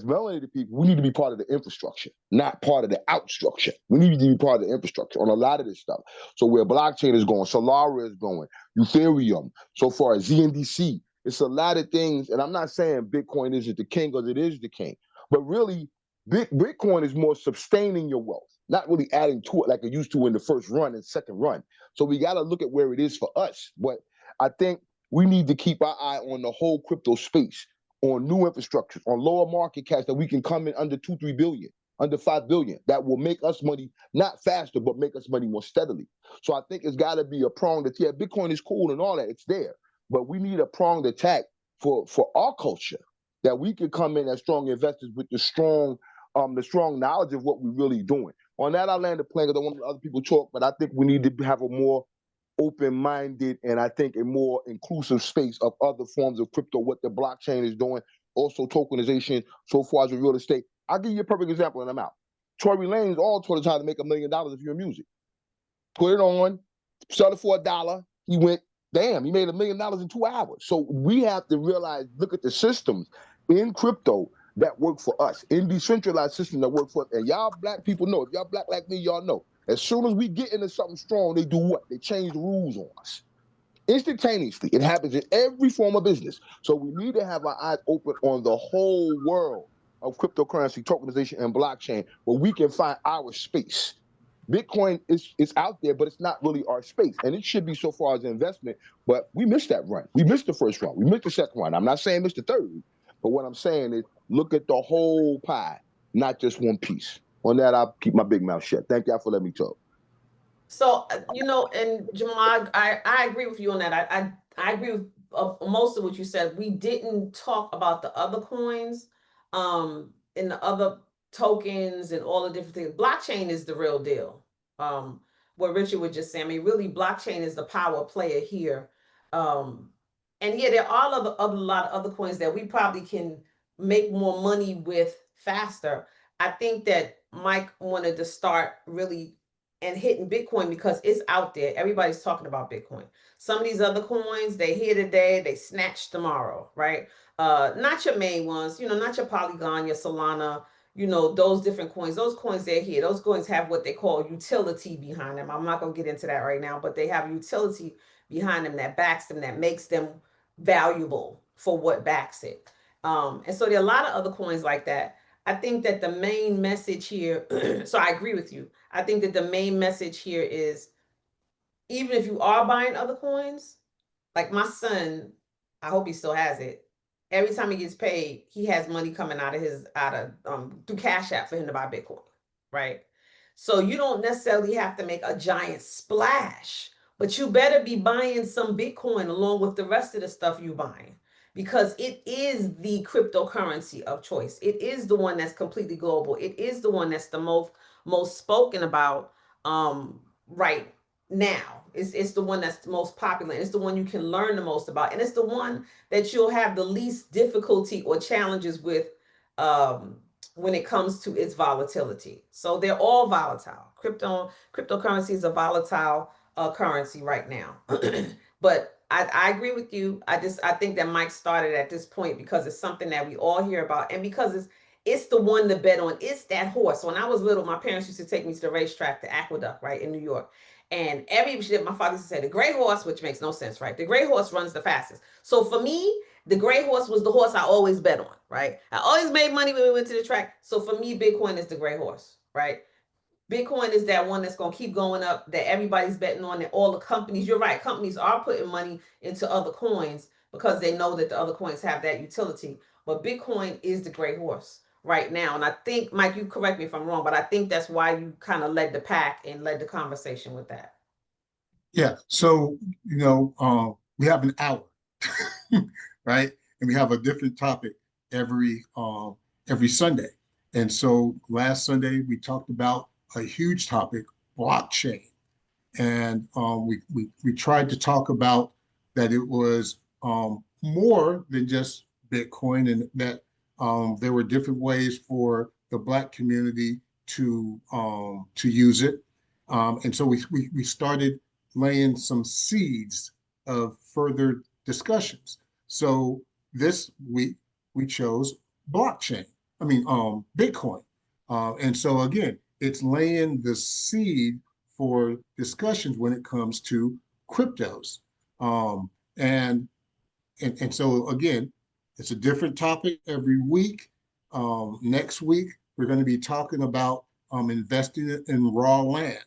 melanated people, we need to be part of the infrastructure, not part of the outstructure. We need to be part of the infrastructure on a lot of this stuff. So where blockchain is going, Solana is going, Ethereum, so far as ZNDC, it's a lot of things. And I'm not saying Bitcoin isn't the king, because it is the king, but really Bitcoin is more sustaining your wealth, not really adding to it like it used to in the first run and second run. So we got to look at where it is for us. But I think we need to keep our eye on the whole crypto space, on new infrastructures, on lower market caps that we can come in under 2-3 billion, under 5 billion. That will make us money, not faster, but make us money more steadily. So I think it's got to be a pronged attack. Yeah, Bitcoin is cool and all that, it's there, but we need a pronged attack for our culture, that we can come in as strong investors with the strong knowledge of what we're really doing. On that, I land the plane, because I don't want other people talk, but I think we need to have a more open-minded and I think a more inclusive space of other forms of crypto, what the blockchain is doing, also tokenization, so far as with real estate. I'll give you a perfect example and I'm out. Tory Lanez all told us how to make $1 million if you're in music. Put it on, sell it for $1. He went, damn, he made $1 million in 2 hours. So we have to realize, look at the systems in crypto that work for us, in decentralized systems that work for us. And y'all black people know, if y'all black like me, y'all know, as soon as we get into something strong, they do what? They change the rules on us. Instantaneously. It happens in every form of business. So we need to have our eyes open on the whole world of cryptocurrency, tokenization, and blockchain, where we can find our space. Bitcoin is out there, but it's not really our space. And it should be so far as an investment, but we missed that run. We missed the first run. We missed the second run. I'm not saying miss the third, but what I'm saying is look at the whole pie, not just one piece. On that, I'll keep my big mouth shut. Thank y'all for letting me talk. So, and Jamal, I agree with you on that. I agree with most of what you said. We didn't talk about the other coins, and the other tokens and all the different things. Blockchain is the real deal. What Richard was just saying. I mean, really, blockchain is the power player here. And yeah, there are a lot of other coins that we probably can make more money with faster. I think that Mike wanted to start really and hitting Bitcoin because it's out there. Everybody's talking about Bitcoin. Some of these other coins, they here today, they snatch tomorrow, right? Not your main ones, not your Polygon, your Solana, those different coins. Those coins, they're here. Those coins have what they call utility behind them. I'm not going to get into that right now, but they have utility behind them that backs them, that makes them valuable for what backs it. And so there are a lot of other coins like that. I think that the main message here, so I agree with you. I think that the main message here is, even if you are buying other coins, like my son, I hope he still has it. Every time he gets paid, he has money coming out of through Cash App for him to buy Bitcoin, right? So you don't necessarily have to make a giant splash, but you better be buying some Bitcoin along with the rest of the stuff you buying, because it is the cryptocurrency of choice. It is the one that's completely global. It is the one that's the most spoken about right now. It's the one that's the most popular. It's the one you can learn the most about, and it's the one that you'll have the least difficulty or challenges with when it comes to its volatility. So they're all volatile. Cryptocurrency is a volatile currency right now. But I agree with you. I think that Mike started at this point because it's something that we all hear about, and because it's the one to bet on. It's that horse. When I was little, my parents used to take me to the racetrack, the Aqueduct, right, in New York. And my father used to say, the gray horse, which makes no sense, right? The gray horse runs the fastest. So for me, the gray horse was the horse I always bet on, right? I always made money when we went to the track. So for me, Bitcoin is the gray horse, right? Bitcoin is that one that's going to keep going up, that everybody's betting on, that all the companies, you're right, companies are putting money into other coins because they know that the other coins have that utility. But Bitcoin is the gray horse right now. And I think, Mike, you correct me if I'm wrong, but I think that's why you kind of led the pack and led the conversation with that. Yeah. So, we have an hour, right? And we have a different topic every Sunday. And so last Sunday we talked about a huge topic, blockchain. And we tried to talk about that it was more than just Bitcoin, and that there were different ways for the Black community to use it. And so we started laying some seeds of further discussions. So this week we chose blockchain. Bitcoin. And so again, it's laying the seed for discussions when it comes to cryptos. Um, and, and so again, it's a different topic every week. Next week, we're going to be talking about investing in raw land,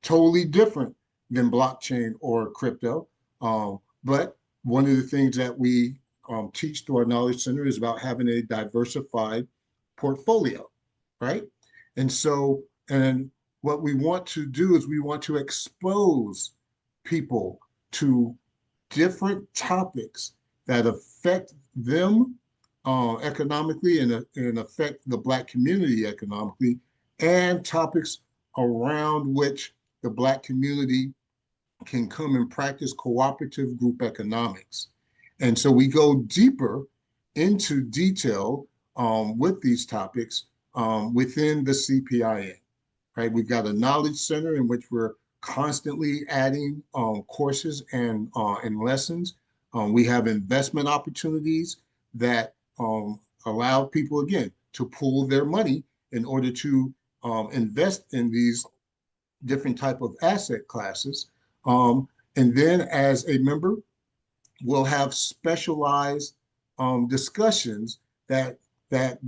totally different than blockchain or crypto. But one of the things that we teach through our Knowledge Center is about having a diversified portfolio, right? And so, and what we want to do is we want to expose people to different topics that affect them economically, and affect the Black community economically, and topics around which the Black community can come and practice cooperative group economics. And so we go deeper into detail with these topics within the CPIN, right? We've got a knowledge center in which we're constantly adding courses and lessons. We have investment opportunities that allow people, again, to pool their money in order to invest in these different type of asset classes. And then as a member, we'll have specialized discussions that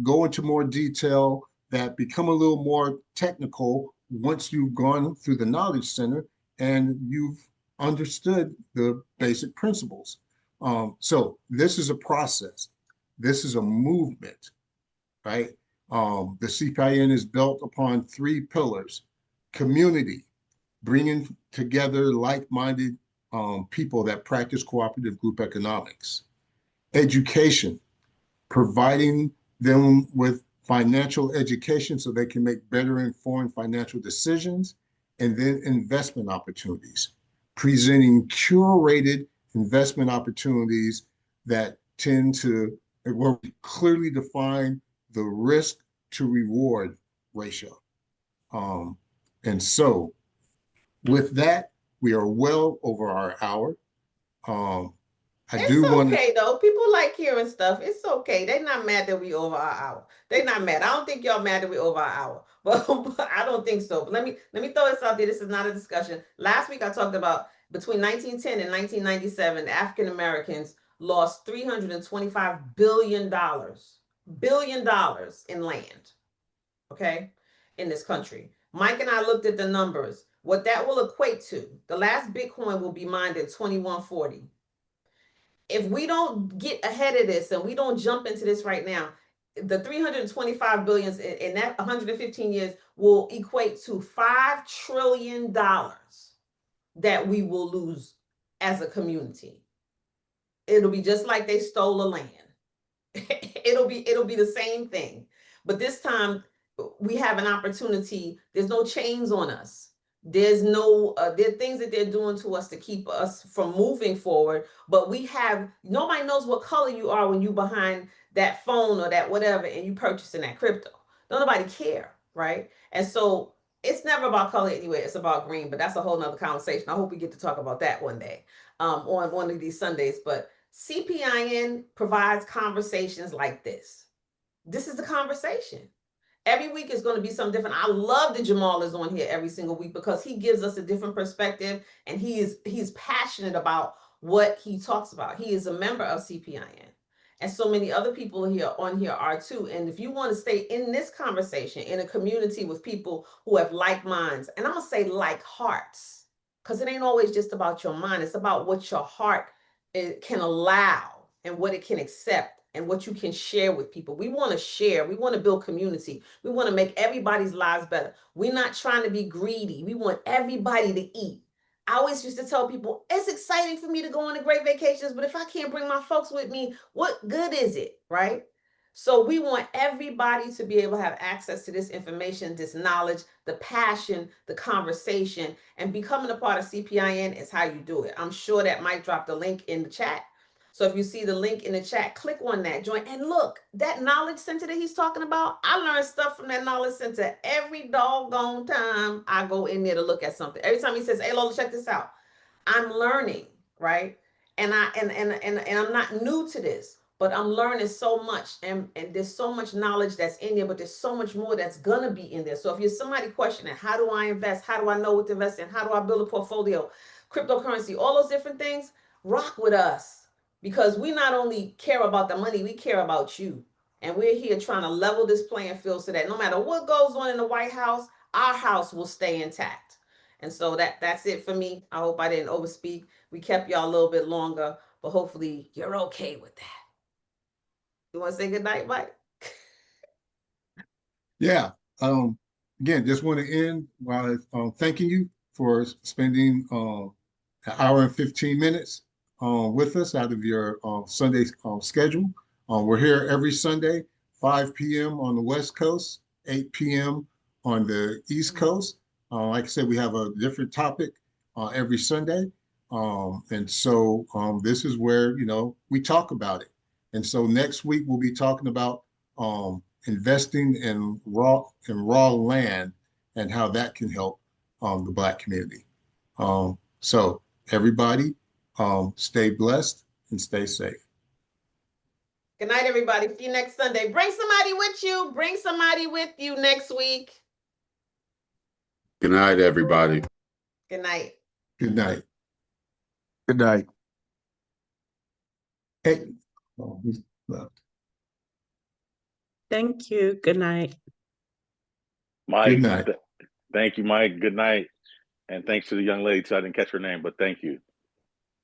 go into more detail, that become a little more technical once you've gone through the Knowledge Center and you've understood the basic principles. So this is a process. This is a movement, right? The CPIN is built upon three pillars: community, bringing together like-minded people that practice cooperative group economics; education, providing them with financial education so they can make better informed financial decisions; and then investment opportunities, presenting curated investment opportunities that tend to clearly define the risk to reward ratio. Um, and so with that, we are well over our hour. It's okay though. People like hearing stuff. It's okay. They're not mad that we over our hour. They're not mad. I don't think y'all mad that we over our hour. But I don't think so. But let me throw this out there. This is not a discussion. Last week I talked about between 1910 and 1997, African Americans lost $325 billion in land. Okay, in this country. Mike and I looked at the numbers. What that will equate to, the last Bitcoin will be mined in 2140. If we don't get ahead of this and we don't jump into this right now, the 325 billions in that 115 years will equate to $5 trillion that we will lose as a community. It'll be just like they stole the land. it'll be the same thing. But this time we have an opportunity. There's no chains on us. There's no there are things that they're doing to us to keep us from moving forward, but we have, nobody knows what color you are when you behind that phone or that whatever and you purchasing that crypto. Don't nobody care, right? And so it's never about color anyway. It's about green, but that's a whole nother conversation. I hope we get to talk about that one day on one of these Sundays. But CPIN provides conversations like this. This is the conversation. Every week is going to be something different. I love that Jamal is on here every single week because he gives us a different perspective and he's passionate about what he talks about. He is a member of CPIN. And so many other people here on here are too. And if you want to stay in this conversation in a community with people who have like minds, and I'm gonna say like hearts, because it ain't always just about your mind, it's about what your heart can allow and what it can accept and what you can share with people. We want to share, we want to build community, we want to make everybody's lives better. We're not trying to be greedy, we want everybody to eat. I always used to tell people, it's exciting for me to go on a great vacations, but if I can't bring my folks with me, what good is it, right? So we want everybody to be able to have access to this information, this knowledge, the passion, the conversation, and becoming a part of CPIN is how you do it. I'm sure that Mike dropped a link in the chat. So if you see the link in the chat, click on that, join. And look, that knowledge center that he's talking about, I learn stuff from that knowledge center every doggone time I go in there to look at something. Every time he says, hey, Lola, check this out, I'm learning, right? And I'm not new to this, but I'm learning so much. And there's so much knowledge that's in there, but there's so much more that's gonna be in there. So if you're somebody questioning, how do I invest? How do I know what to invest in? How do I build a portfolio? Cryptocurrency, all those different things, rock with us. Because we not only care about the money, we care about you. And we're here trying to level this playing field so that no matter what goes on in the White House, our house will stay intact. And so that's it for me. I hope I didn't overspeak. We kept y'all a little bit longer, but hopefully you're okay with that. You want to say good night, Mike? Yeah. Again, just want to end by thanking you for spending an hour and 15 minutes with us out of your Sunday schedule. We're here every Sunday, 5 p.m. on the West Coast, 8 p.m. on the East Coast. Like I said, we have a different topic every Sunday. And so this is where, we talk about it. And so next week we'll be talking about investing in raw land and how that can help the Black community. So everybody, stay blessed and stay safe. Good night, everybody. See you next Sunday. Bring somebody with you. Bring somebody with you next week. Good night, everybody. Good night. Good night. Good night. Hey, oh, he's left. Thank you. Good night. Mike, Good night. Thank you, Mike. Good night. And thanks to the young lady, too. I didn't catch her name, but thank you.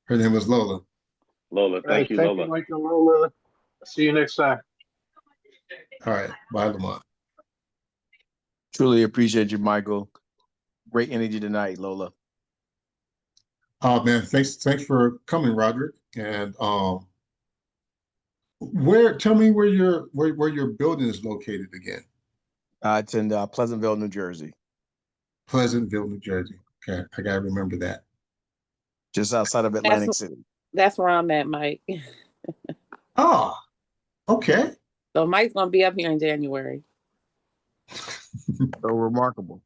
Her name was Lola. Lola, thank you, Lola. Mike and Lola. See you next time. All right. Bye, Lamont. Truly appreciate you, Michael. Great energy tonight, Lola. Oh man, thanks for coming, Roderick. And tell me where your building is located again. It's in Pleasantville, New Jersey. Pleasantville, New Jersey. Okay, I gotta remember that. Just outside of Atlantic City. That's where I'm at, Mike. Oh, okay. So Mike's gonna be up here in January. So remarkable.